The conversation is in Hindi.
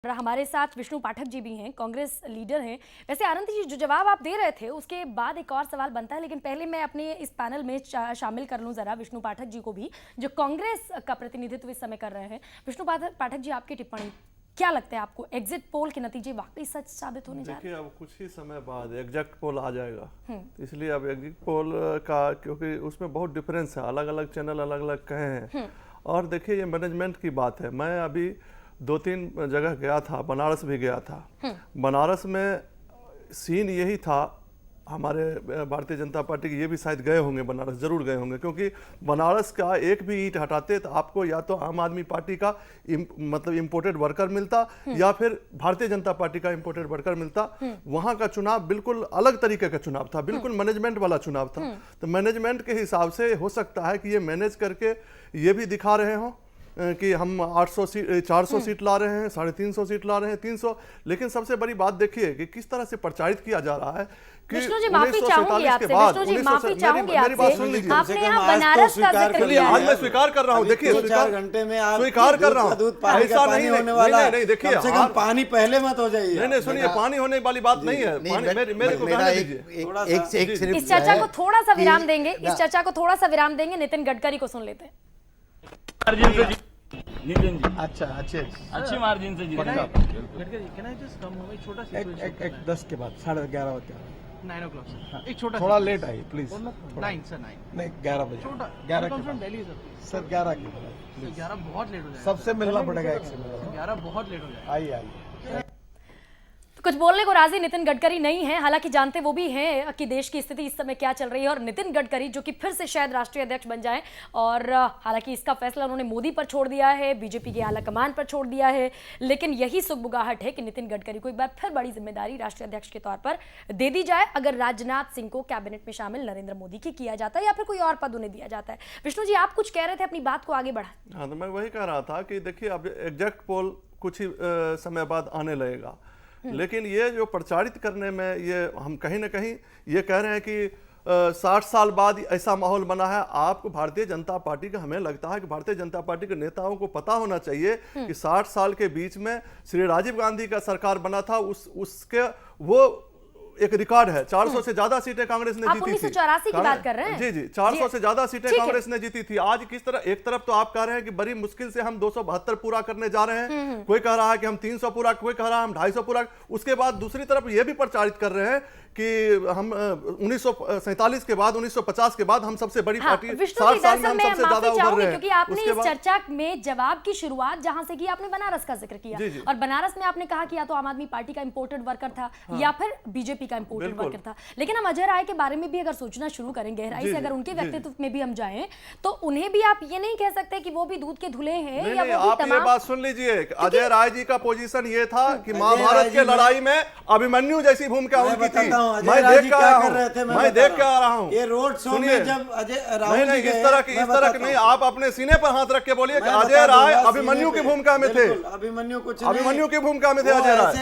हमारे साथ विष्णु पाठक जी भी हैं, कांग्रेस लीडर हैं। वैसे आनंद जी, जो जवाब आप दे रहे थे उसके बाद एक और सवाल बनता है, लेकिन पहले मैं अपने इस पैनल में शामिल कर लूं जरा विष्णु पाठक जी को भी, जो कांग्रेस का प्रतिनिधित्व इस समय कर रहे हैं। विष्णु पाठक जी, आपकी टिप्पणी क्या लगता है आपको? एग्जिट पोल के नतीजे वाकई सच साबित होने जा रहे हैं? देखिए, अब कुछ ही समय बाद एग्जैक्ट पोल आ जाएगा, तो इसलिए अब एग्जिट पोल का, क्योंकि उसमें बहुत डिफरेंस है, अलग अलग चैनल अलग अलग कहे हैं। और देखिए, ये मैनेजमेंट की बात है। मैं अभी 2-3 जगह गया था, बनारस भी गया था। बनारस में सीन यही था, हमारे भारतीय जनता पार्टी के ये भी शायद गए होंगे, बनारस जरूर गए होंगे, क्योंकि बनारस का एक भी ईंट हटाते तो आपको या तो आम आदमी पार्टी का मतलब इंपोर्टेड वर्कर मिलता या फिर भारतीय जनता पार्टी का इंपोर्टेड वर्कर मिलता। वहां का चुनाव बिल्कुल अलग तरीके का चुनाव था, बिल्कुल मैनेजमेंट वाला चुनाव था। तो मैनेजमेंट के हिसाब से हो सकता है कि ये मैनेज करके ये भी दिखा रहे हों कि हम 800 सीट 400 सीट ला रहे हैं, 350 सीट ला रहे हैं, 300। लेकिन सबसे बड़ी बात देखिए कि किस तरह से प्रचारित किया जा रहा है कि विष्णु जी, माफी चाहूंगी आपसे। विष्णु जी, माफी चाहूंगी आपसे। आपने यहाँ बनारस का जिक्र किया है। आज मैं स्वीकार कर रहा हूँ। देखिए, 4 घंटे में आप स्वीकार कर रहा हूँ, ऐसा नहीं होने वाला। नहीं, देखिए, कम से कम पानी पहले मत हो जाइए। नहीं, सुनिए, पानी होने वाली बात नहीं है। मेरे को कहने दीजिए। इस चर्चा को थोड़ा सा विराम देंगे, इस चर्चा को थोड़ा सा विराम देंगे। नितिन गडकरी को सुन लेते हैं। नितिन जी, अच्छा अच्छी मार्जिन से जीते। एक 10 के बाद 11:30 बजे 9 o'clock सर। एक छोटा थोड़ा लेट आई प्लीज। 9 सर 9 नहीं 11 बजे छोटा 11 फ्रॉम दिल्ली सर 11 के बाद 11 बहुत लेट हो जाएगा। सबसे मिलना पड़ेगा, एक से मिलना। 11 बहुत लेट हो जाएगा। आइए तो कुछ बोलने को राजी नितिन गडकरी नहीं है, हालांकि जानते वो भी हैं कि देश की स्थिति इस समय क्या चल रही है। और नितिन गडकरी जो कि फिर से शायद राष्ट्रीय अध्यक्ष बन जाएं, और हालांकि इसका फैसला उन्होंने मोदी पर छोड़ दिया है, बीजेपी के आला कमान पर छोड़ दिया है, लेकिन यही सुगबुगाहट है कि नितिन गडकरी को एक बार फिर बड़ी जिम्मेदारी राष्ट्रीय अध्यक्ष के तौर पर दे दी जाए, अगर राजनाथ सिंह को कैबिनेट में शामिल नरेंद्र मोदी के किया जाता है या फिर कोई और पद उन्हें दिया जाता है। विष्णु जी, आप कुछ कह रहे थे, अपनी बात को आगे बढ़ा। हाँ, तो मैं वही कह रहा था कि देखिए, अब एग्जैक्ट पोल कुछ ही समय बाद आने लगेगा, लेकिन ये जो प्रचारित करने में ये हम कहीं ना कहीं ये कह रहे हैं कि 60 साल बाद ऐसा माहौल बना है। आपको भारतीय जनता पार्टी का, हमें लगता है कि भारतीय जनता पार्टी के नेताओं को पता होना चाहिए कि 60 साल के बीच में श्री राजीव गांधी का सरकार बना था, उसके वो एक रिकॉर्ड है। 400 से ज्यादा सीटें कांग्रेस ने जीती थी। 1984 की बात कर रहे हैं? जी जी, 400 से ज्यादा सीटें कांग्रेस ने जीती थी। आज किस तरह, एक तरफ तो आप कह रहे हैं कि बड़ी मुश्किल से हम 272 पूरा करने जा रहे हैं, कोई कह रहा है कि हम 300 पूरा, कोई कह रहा है हम 250 पूरा। उसके बाद दूसरी तरफ ये भी प्रचारित कर रहे हैं कि हम 1947 के बाद, 1950 के बाद हम सबसे बड़ी पार्टी, 60 साल में हम सबसे ज्यादा उभर रहे हैं। क्योंकि आपने इस चर्चा में जवाब की शुरुआत जहां से की, आपने बनारस का जिक्र किया, और बनारस में आपने कहा कि या तो आम आदमी पार्टी का इंपोर्टेड वर्कर था या फिर बीजेपी का इंपोर्टेड वर्कर था। लेकिन हम अजय राय के बारे में भी अगर सोचना शुरू करें गहराई से, अगर उनके व्यक्तित्व में भी हम जाएं, तो उन्हें भी आप ये नहीं कह सकते कि वो भी दूध के धुले हैं। या वो आप ये बात सुन लीजिए, अजय राय जी का पोजीशन ये था कि महाभारत के लड़ाई में अभिमन्यु जैसी भूमिका उनकी थी। मैं देख के आ रहा हूँ। ये रोड शो में जब अजय नहीं, इस तरह की नहीं, आप अपने सीने पर हाथ रख के बोलिए कि अजय राय अभिमन्यु की भूमिका में थे। अभिमन्यु की भूमिका में थे अजय राय।